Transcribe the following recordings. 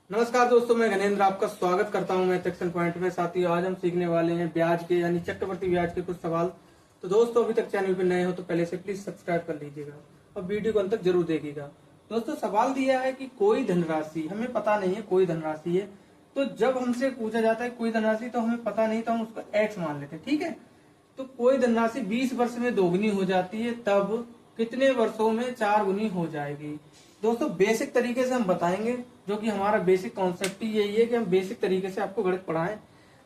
नमस्कार दोस्तों, मैं गणेंद्र आपका स्वागत करता हूं मैं सेक्शन पॉइंट में। साथियों, आज हम सीखने वाले हैं ब्याज के यानी चक्रवर्ती ब्याज के कुछ सवाल। तो दोस्तों, अभी तक चैनल पर नए हो तो पहले से प्लीज सब्सक्राइब कर लीजिएगा और वीडियो को अंत तक जरूर देखिएगा। दोस्तों, सवाल दिया है कि कोई धनराशि, हमें पता नहीं है कोई धनराशि है, तो जब हमसे पूछा जाता है कोई धनराशि तो हमें पता नहीं, तो हम उसको एक्स मान लेते हैं। ठीक है, तो कोई धनराशि 20 वर्ष में दोगुनी हो जाती है, तब कितने वर्षों में 4 गुनी हो जाएगी। दोस्तों, बेसिक तरीके से हम बताएंगे, जो कि हमारा बेसिक कॉन्सेप्ट ही यही है कि हम बेसिक तरीके से आपको गणित पढ़ाएं,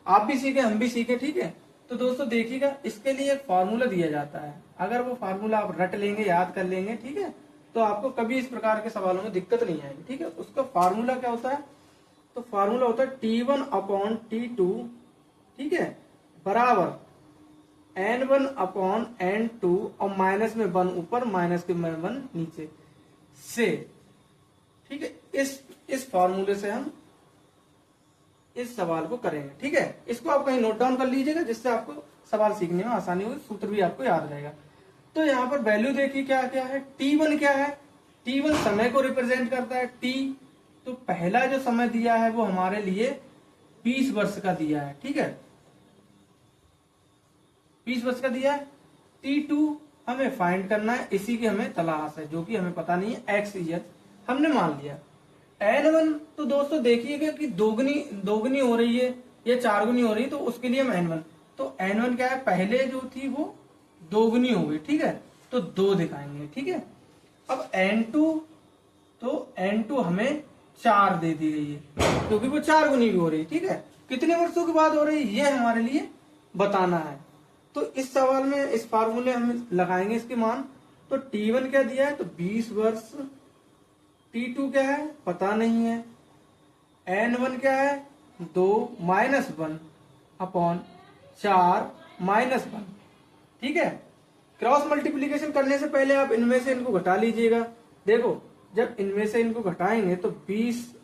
आप भी सीखे हम भी सीखे। ठीक है, तो दोस्तों देखिएगा, इसके लिए एक फार्मूला दिया जाता है। अगर वो फार्मूला आप रट लेंगे, याद कर लेंगे, ठीक है, तो आपको कभी इस प्रकार के सवालों में दिक्कत नहीं आएगी। ठीक है, उसका फार्मूला क्या होता है? तो फार्मूला होता है T1/T2, ठीक है, बराबर N1/N2 और माइनस में 1 ऊपर माइनस के 1 नीचे से। ठीक है, इस फॉर्मूले से हम इस सवाल को करेंगे। ठीक है, इसको आप कहीं नोट डाउन कर लीजिएगा, जिससे आपको सवाल सीखने में आसानी होगी, सूत्र भी आपको याद रहेगा। तो यहाँ पर वैल्यू देखिए क्या क्या है। T1 क्या है? T1 समय को रिप्रेजेंट करता है। T, तो पहला जो समय दिया है वो हमारे लिए 20 वर्ष का दिया है। ठीक है, 20 वर्ष का दिया है। T2 हमें फाइंड करना है, इसी की हमें तलाश है, जो कि हमें पता नहीं है, x ईयर हमने मान लिया। N1, तो दोस्तों देखिएगा कि दोगुनी हो रही है या 4 गुनी हो रही है, तो उसके लिए हम N1, तो N1 क्या है, पहले जो थी वो दोगुनी हो गई। ठीक है, तो 2 दिखाएंगे। ठीक है, अब N2, तो N2 हमें 4 दे दी गई है, क्योंकि वो 4 गुनी भी हो रही है। ठीक है, कितने वर्षों के बाद हो रही है ये हमारे लिए बताना है। तो इस सवाल में इस फार्मूले हम लगाएंगे इसके मान। तो T1 क्या दिया है, तो 20 वर्ष। T2 क्या है, पता नहीं है। N1 क्या है, 2 माइनस 1 अपॉन 4 माइनस 1। ठीक है, क्रॉस मल्टीप्लीकेशन करने से पहले आप इनमें से इनको घटा लीजिएगा। देखो, जब इनमें से इनको घटाएंगे तो 20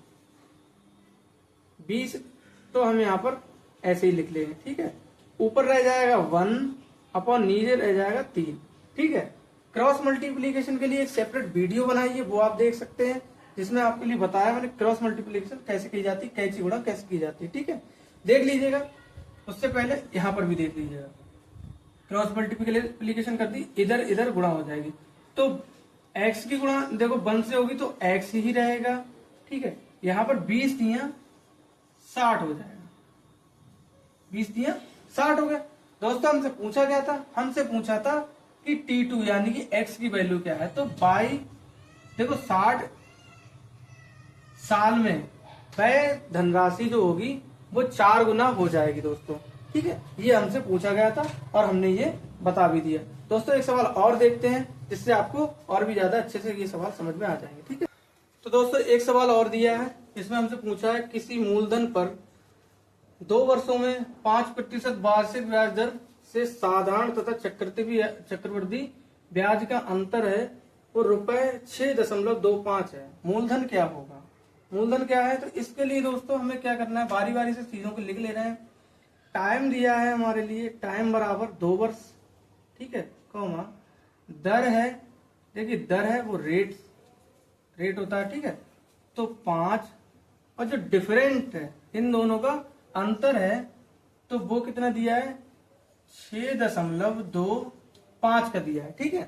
तो हम यहाँ पर ऐसे ही लिख लेंगे। ठीक है, ऊपर रह जाएगा 1 अपॉन नीचे रह जाएगा 3। ठीक है, क्रॉस मल्टीप्लीकेशन के लिए एक सेपरेट वीडियो बनाई है, वो आप देख सकते हैं, जिसमें आपके लिए बताया मैंने क्रॉस मल्टीप्लीकेशन कैसे की जाती है, कैंची गुणा कैसे की जाती है। ठीक है, देख लीजिएगा। उससे पहले यहाँ पर भी देख लीजिएगा, क्रॉस मल्टीप्लीकेशन कर दी, इधर इधर गुणा हो जाएगी, तो x की गुणा देखो 1 से होगी तो x ही रहेगा। ठीक है, यहाँ पर 20 दिया 60 हो जाएगा, 20 दिया 60 हो गया। दोस्तों, हमसे पूछा गया था, हमसे पूछा था कि T2 यानी कि x की वैल्यू क्या है, तो बाई देखो 60 साल में वह धनराशि जो होगी वो 4 गुना हो जाएगी दोस्तों। ठीक है, ये हमसे पूछा गया था और हमने ये बता भी दिया। दोस्तों, एक सवाल और देखते हैं, जिससे आपको और भी ज्यादा अच्छे से ये सवाल समझ में आ जाएंगे। ठीक है, तो दोस्तों एक सवाल और दिया है, इसमें हमसे पूछा है किसी मूलधन पर 2 वर्षों में 5% वार्षिक ब्याज दर से साधारण तथा चक्रवृद्धि ब्याज का अंतर है वो ₹6.25 है। मूलधन क्या होगा? मूलधन क्या है, तो इसके लिए दोस्तों हमें क्या करना है, बारी बारी से चीजों को लिख ले रहे हैं। टाइम दिया है हमारे लिए, टाइम बराबर 2 वर्ष। ठीक है, कॉमा दर है, देखिए दर है वो रेट होता है। ठीक है, तो 5, और जो डिफरेंट है इन दोनों का अंतर है, तो वो कितना दिया है, 6.25 का दिया है। ठीक है,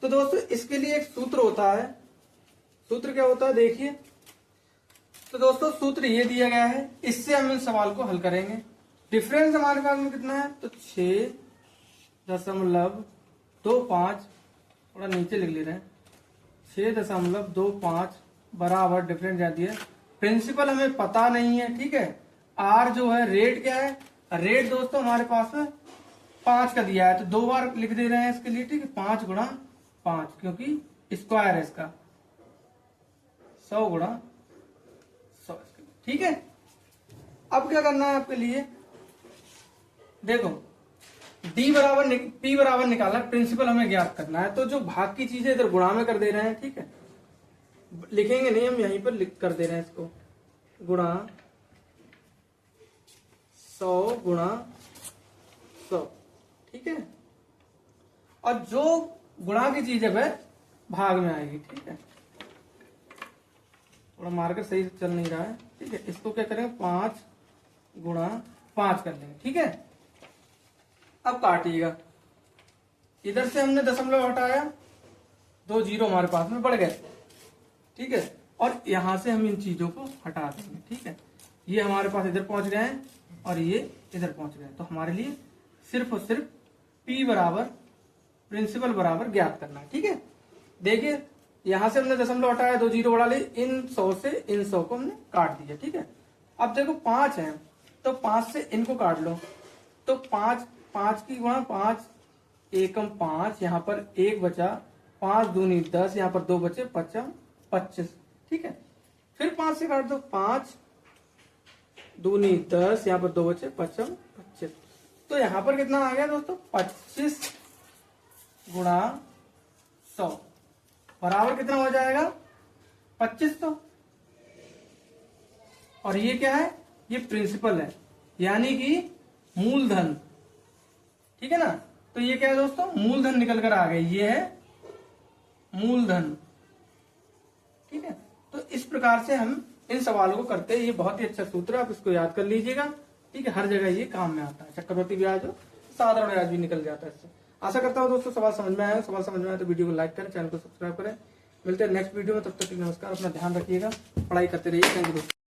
तो दोस्तों इसके लिए एक सूत्र होता है। सूत्र क्या होता है देखिए, तो दोस्तों सूत्र ये दिया गया है, इससे हम इस सवाल को हल करेंगे। डिफरेंस हमारे पास में कितना है, तो 6.25, थोड़ा नीचे लिख ले रहे हैं, 6.25 बराबर डिफरेंस जा दिया। प्रिंसिपल हमें पता नहीं है। ठीक है, आर जो है, रेट क्या है, रेट दोस्तों हमारे पास में 5 का दिया है, तो 2 बार लिख दे रहे हैं इसके लिए। ठीक है, 5 गुणा 5, क्योंकि स्क्वायर है इसका, 100 गुणा 100। ठीक है, अब क्या करना है आपके लिए, देखो P बराबर निकालना, प्रिंसिपल हमें ज्ञात करना है, तो जो भाग की चीजें इधर गुणा में कर दे रहे हैं। ठीक है, लिखेंगे नहीं, हम यहीं पर लिख कर दे रहे हैं इसको, गुणा 100 गुणा 100। ठीक है, और जो गुणा की चीज है वह भाग में आएगी। ठीक है, थोड़ा मार्कर सही से चल नहीं रहा है, ठीक है। इसको क्या करेंगे 5 गुणा 5 कर लेंगे, ठीक है। अब काटिएगा, इधर से हमने दशमलव हटाया, 2 जीरो हमारे पास में बढ़ गए, ठीक है। और यहां से हम इन चीजों को हटा देंगे, ठीक है। ये हमारे पास इधर पहुंच गए हैं और ये इधर पहुंच गए, तो हमारे लिए सिर्फ और सिर्फ P बराबर प्रिंसिपल बराबर ज्ञात करना है, ठीक है। देखिए यहां से हमने दशमलव हटाया, 2 जीरो बढ़ा लिए, इन 100 से इन 100 को हमने काट दिया, ठीक है। अब देखो 5 है, तो 5 से इनको काट लो, तो 5 की गुणा 5 एकम 5, यहाँ पर 1 बचा, 5 दूनी 10, यहाँ पर 2 बचे, 5 25, ठीक है। फिर 5 से काट दो, 5 दूनी 10, यहाँ पर 2 बचे, 5 25, तो यहाँ पर कितना आ गया दोस्तों 25 गुणा 100 बराबर कितना हो जाएगा 2500। और ये क्या है, ये प्रिंसिपल है, यानी कि मूलधन, ठीक है ना। तो ये क्या है दोस्तों, मूलधन निकल कर आ गए, ये है मूलधन, ठीक है। तो इस प्रकार से हम इन सवालों को करते हैं। ये बहुत ही अच्छा सूत्र है, आप इसको याद कर लीजिएगा, ठीक है। हर जगह ये काम में आता है। चक्रवृद्धि ब्याज हो, साधारण ब्याज भी निकल जाता है इससे। आशा करता हूँ दोस्तों सवाल समझ में आया। सवाल समझ में आया तो वीडियो को लाइक करें, चैनल को सब्सक्राइब करें। मिलते हैं नेक्स्ट वीडियो में, तब तक नमस्कार, अपना ध्यान रखिएगा, पढ़ाई करते रहिए। थैंक यू दोस्तों।